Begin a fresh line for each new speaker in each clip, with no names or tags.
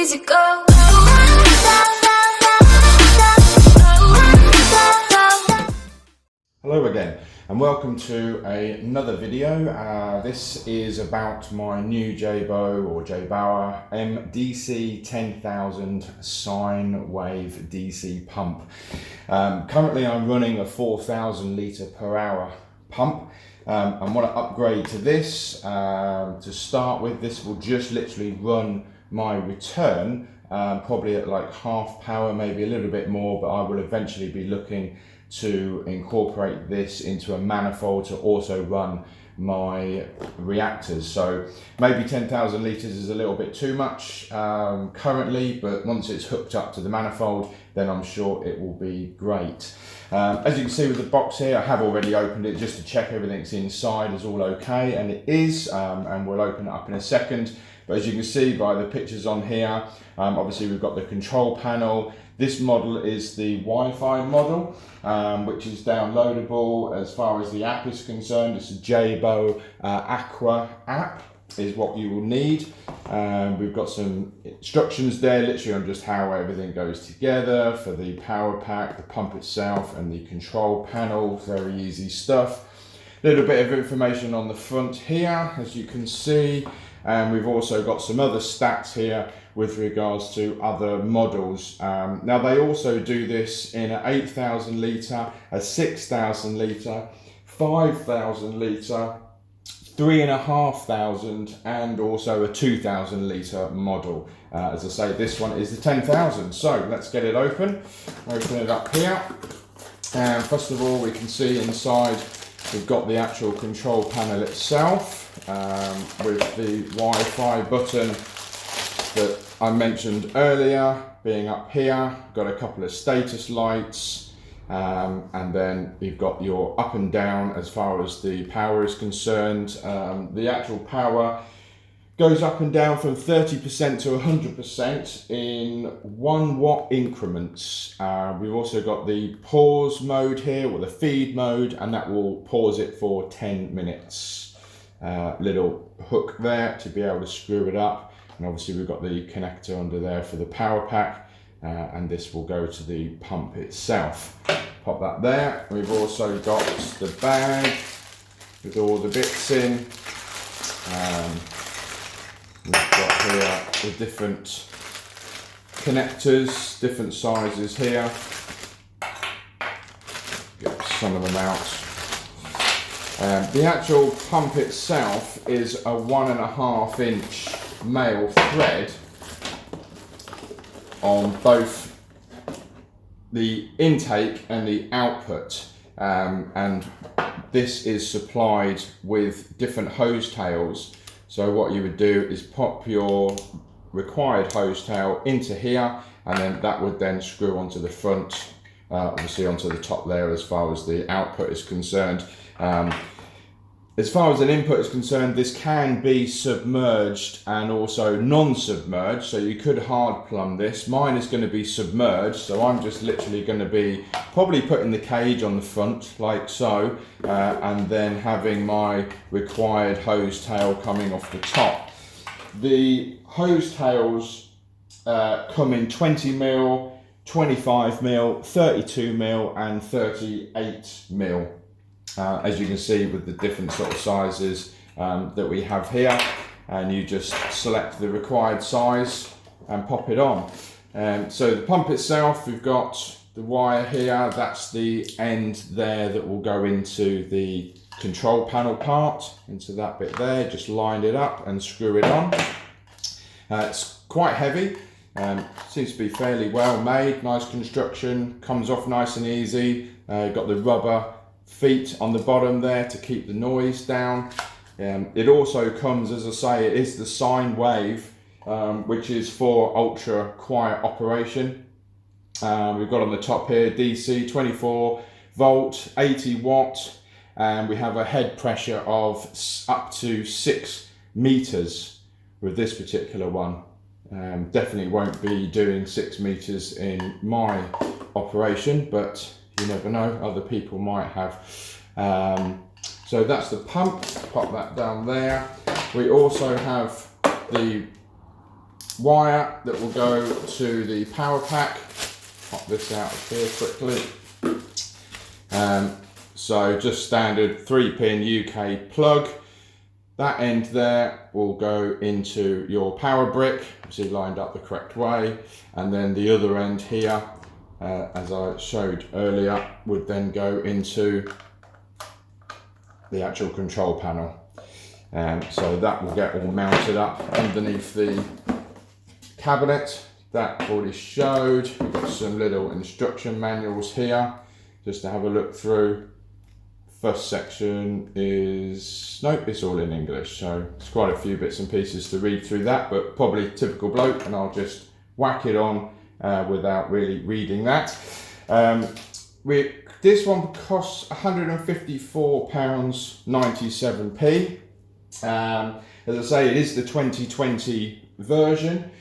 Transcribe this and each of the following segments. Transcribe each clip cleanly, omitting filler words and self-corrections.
easy go.
Hello again and welcome to another video. This is about my new Jebao MDC 10,000 sine wave DC pump. Currently I'm running a 4,000 litre per hour pump. I want to upgrade to this. To start with, this will just literally run my return, probably at like half power, maybe a little bit more, but I will eventually be looking to incorporate this into a manifold to also run my reactors. So maybe 10,000 litres is a little bit too much currently, but once it's hooked up to the manifold, then I'm sure it will be great. As you can see with the box here, I have already opened it just to check everything's inside is all okay, and it is, and we'll open it up in a second. But as you can see by the pictures on here, obviously we've got the control panel. This model is the Wi-Fi model, which is downloadable as far as the app is concerned. It's a Jebao Aqua app is what you will need. We've got some instructions there literally on just how everything goes together for the power pack, the pump itself and the control panel. Very easy stuff. A little bit of information on the front here, as you can see. And we've also got some other stats here with regards to other models. Now they also do this in an 8,000 litre, a 6,000 litre, 5,000 litre, 3,500 and also a 2,000 litre model. As I say, this one is the 10,000. So let's get it open. Open it up here. And first of all, we can see inside we've got the actual control panel itself, with the Wi-Fi button that I mentioned earlier being up here. Got a couple of status lights, and then you've got your up and down as far as the power is concerned. The actual power goes up and down from 30% to 100% in 1 watt increments. We've also got the pause mode here, or the feed mode, and that will pause it for 10 minutes. Little hook there to be able to screw it up, and obviously we've got the connector under there for the power pack, and this will go to the pump itself. Pop that there. We've also got the bag with all the bits in. We've got here the different connectors, different sizes here. Get some of them out. The actual pump itself is a 1.5 inch male thread on both the intake and the output, and this is supplied with different hose tails. So what you would do is pop your required hose tail into here, and then that would then screw onto the front, obviously onto the top there as far as the output is concerned. As far as an input is concerned, this can be submerged and also non-submerged, so you could hard plumb this. Mine is going to be submerged, so I'm just literally going to be probably putting the cage on the front like so, and then having my required hose tail coming off the top. The hose tails come in 20mm, 25mm, 32mm and 38mm. As you can see with the different sort of sizes that we have here, and you just select the required size and pop it on. So the pump itself, we've got the wire here, that's the end there that will go into the control panel part, into that bit there. Just line it up and screw it on. It's quite heavy, seems to be fairly well made, nice construction, comes off nice and easy. Got the rubber feet on the bottom there to keep the noise down. It also comes, as I say, it is the sine wave, which is for ultra quiet operation. We've got on the top here DC 24 volt 80 watt, and we have a head pressure of up to 6 meters with this particular one. Definitely won't be doing 6 meters in my operation, but you never know, other people might have. So that's the pump, pop that down there. We also have the wire that will go to the power pack. Pop this out of here quickly. So just standard 3-pin UK plug. That end there will go into your power brick, obviously lined up the correct way, and then the other end here, as I showed earlier, would then go into the actual control panel. So that will get all mounted up underneath the cabinet. That I've already showed. We've got some little instruction manuals here just to have a look through. First section is, nope, it's all in English, so it's quite a few bits and pieces to read through that, but probably typical bloke, and I'll just whack it on without really reading that. This one costs £154.97p. As I say, it is the 2020 version,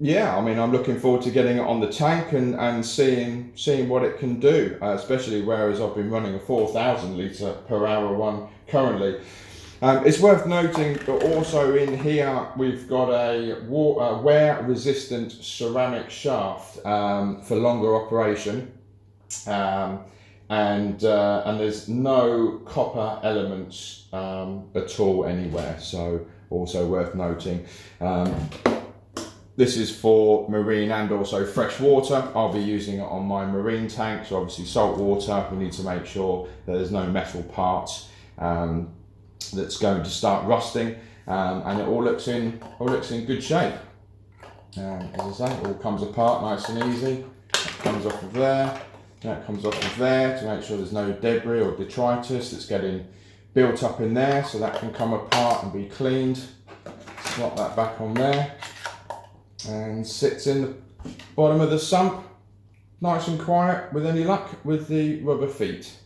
yeah, I mean, I'm looking forward to getting it on the tank and seeing what it can do, especially whereas I've been running a 4,000 litre per hour one currently. It's worth noting that also in here we've got a wear resistant ceramic shaft for longer operation, and there's no copper elements at all anywhere, so also worth noting. This is for marine and also fresh water. I'll be using it on my marine tank, so obviously salt water, we need to make sure that there's no metal parts that's going to start rusting, and it all looks in good shape. As I say, it all comes apart nice and easy. It comes off of there, that comes off of there to make sure there's no debris or detritus that's getting built up in there, so that can come apart and be cleaned. Slot that back on there, and sits in the bottom of the sump, nice and quiet, with any luck, with the rubber feet.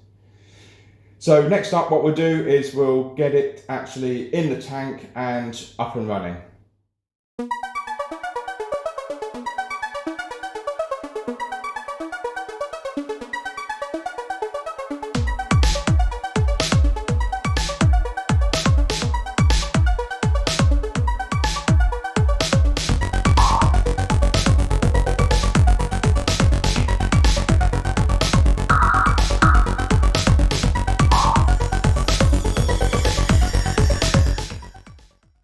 So next up, what we'll do is we'll get it actually in the tank and up and running.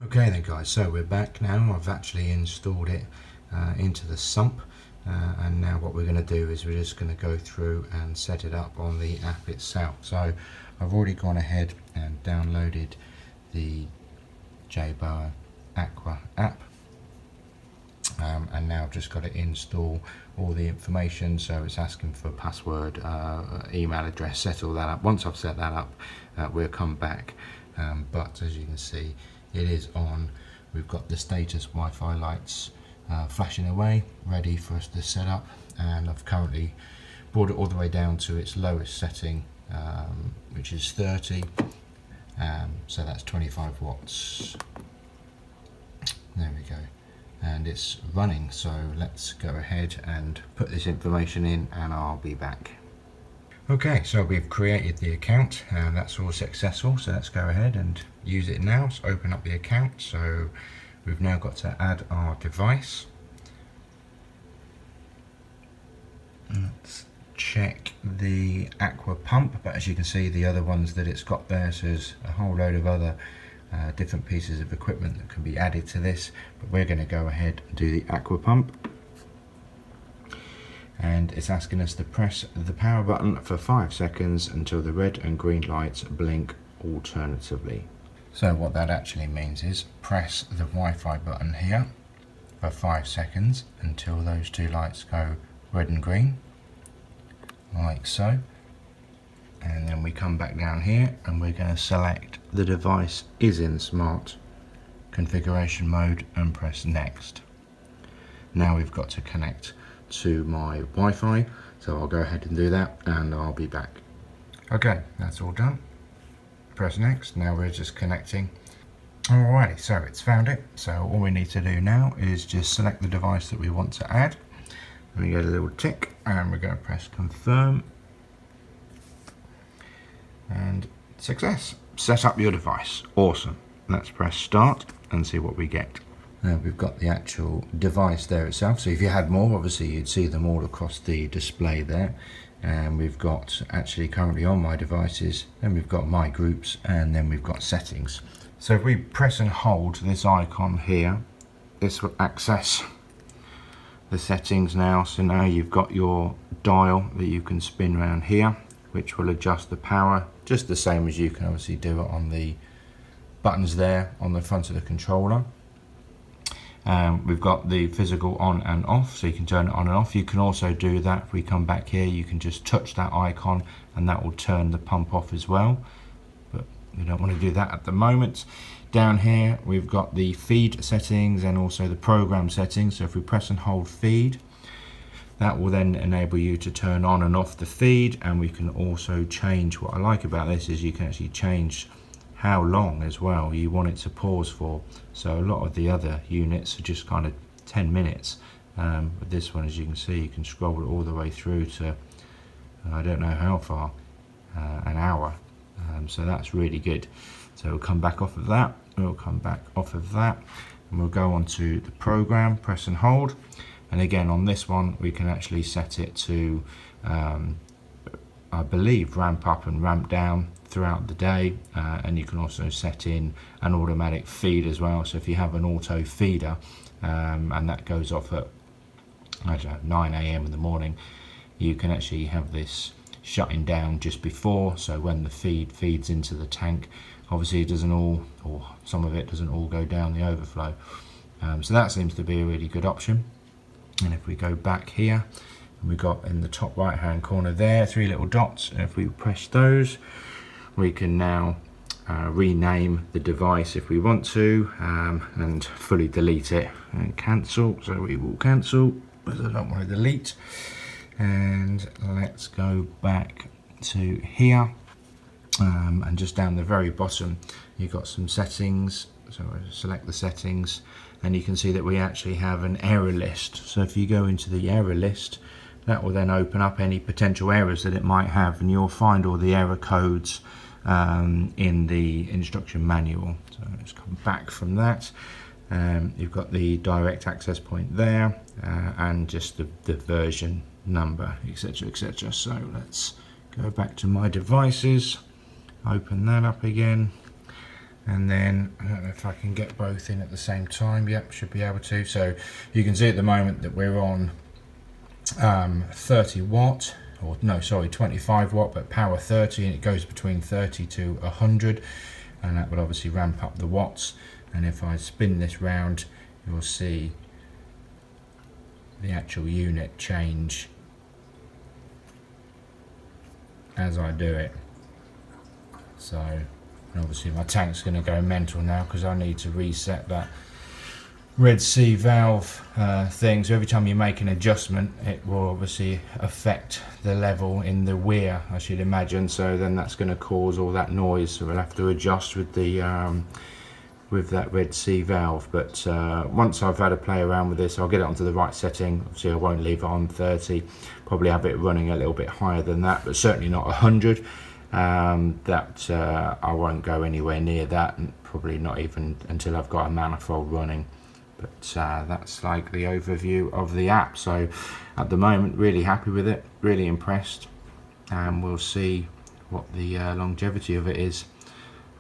Okay then guys, so we're back now. I've actually installed it into the sump, and now what we're going to do is we're just going to go through and set it up on the app itself. So I've already gone ahead and downloaded the Jebao Aqua app, and now I've just got to install all the information. So it's asking for password, email address, set all that up. Once I've set that up, we'll come back, but as you can see, it is on. We've got the status Wi-Fi lights flashing away, ready for us to set up, and I've currently brought it all the way down to its lowest setting, which is 30, so that's 25 watts. There we go, and it's running. So let's go ahead and put this information in, and I'll be back. Okay, so we've created the account and that's all successful, so let's go ahead and use it now. So open up the account. So we've now got to add our device. Let's check the aqua pump, but as you can see, the other ones that it's got there, so there's a whole load of other different pieces of equipment that can be added to this, but we're going to go ahead and do the aqua pump. And it's asking us to press the power button for 5 seconds until the red and green lights blink alternatively. So what that actually means is press the Wi-Fi button here for 5 seconds until those two lights go red and green, like so. And then we come back down here and we're going to select the device is in smart configuration mode and press next. Now we've got to connect to my Wi-Fi, so I'll go ahead and do that and I'll be back. Okay, that's all done. Press next. Now we're just connecting. Alrighty, so it's found it. So all we need to do now is just select the device that we want to add. We get a little tick and we're going to press confirm, and success. Set up your device. Awesome. let's press start and see what we get. Now we've got the actual device there itself, so if you had more, obviously you'd see them all across the display there. And we've got actually currently on my devices, then we've got my groups, and then we've got settings. So if we press and hold this icon here, this will access the settings now. So now you've got your dial that you can spin around here, which will adjust the power just the same as you can obviously do it on the buttons there on the front of the controller. We've got the physical on and off, so you can turn it on and off. You can also do that if we come back here, you can just touch that icon and that will turn the pump off as well, but we don't want to do that at the moment. Down here we've got the feed settings and also the program settings. So if we press and hold feed, that will then enable you to turn on and off the feed, and we can also change. What I like about this is you can actually change how long as well you want it to pause for. So a lot of the other units are just kind of 10 minutes, but this one, as you can see, you can scroll it all the way through to I don't know how far, an hour. So that's really good. So we'll come back off of that, we'll come back off of that, and we'll go on to the program, press and hold, and again on this one we can actually set it to I believe ramp up and ramp down throughout the day, and you can also set in an automatic feed as well. So if you have an auto feeder and that goes off at, I don't know, 9 AM in the morning, you can actually have this shutting down just before, so when the feed feeds into the tank, obviously it doesn't all, or some of it doesn't all go down the overflow. So that seems to be a really good option. And if we go back here, we've got in the top right hand corner there 3 little dots, and if we press those, we can now rename the device if we want to, and fully delete it and cancel. So we will cancel because I don't want to delete. And let's go back to here, and just down the very bottom you've got some settings. So I select the settings and you can see that we actually have an error list. So if you go into the error list, that will then open up any potential errors that it might have, and you'll find all the error codes in the instruction manual. So let's come back from that. You've got the direct access point there, and just the version number, etc, etc. So let's go back to my devices, open that up again, and then I don't know if I can get both in at the same time. Yep, should be able to. So you can see at the moment that we're on 30 watt, or no, sorry, 25 watt, but power 30, and it goes between 30 to 100, and that will obviously ramp up the watts. And if I spin this round, you'll see the actual unit change as I do it. So, and obviously my tank's going to go mental now because I need to reset that Red Sea valve thing. So every time you make an adjustment, it will obviously affect the level in the weir, I should imagine. So then that's going to cause all that noise. So we'll have to adjust with the with that Red Sea valve. But once I've had a play around with this, I'll get it onto the right setting. Obviously I won't leave it on 30, probably have it running a little bit higher than that, but certainly not 100. I won't go anywhere near that, and probably not even until I've got a manifold running. But that's like the overview of the app. So at the moment, really happy with it, really impressed, and we'll see what the longevity of it is.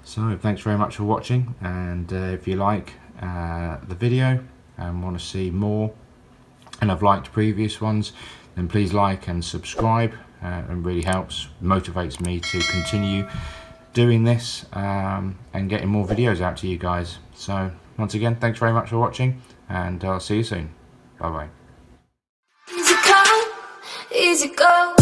So thanks very much for watching, and if you like the video and want to see more, and I've liked previous ones, then please like and subscribe. It really helps, motivates me to continue doing this and getting more videos out to you guys. So once again, thanks very much for watching, and I'll see you soon. Bye bye.
Easy come, easy go.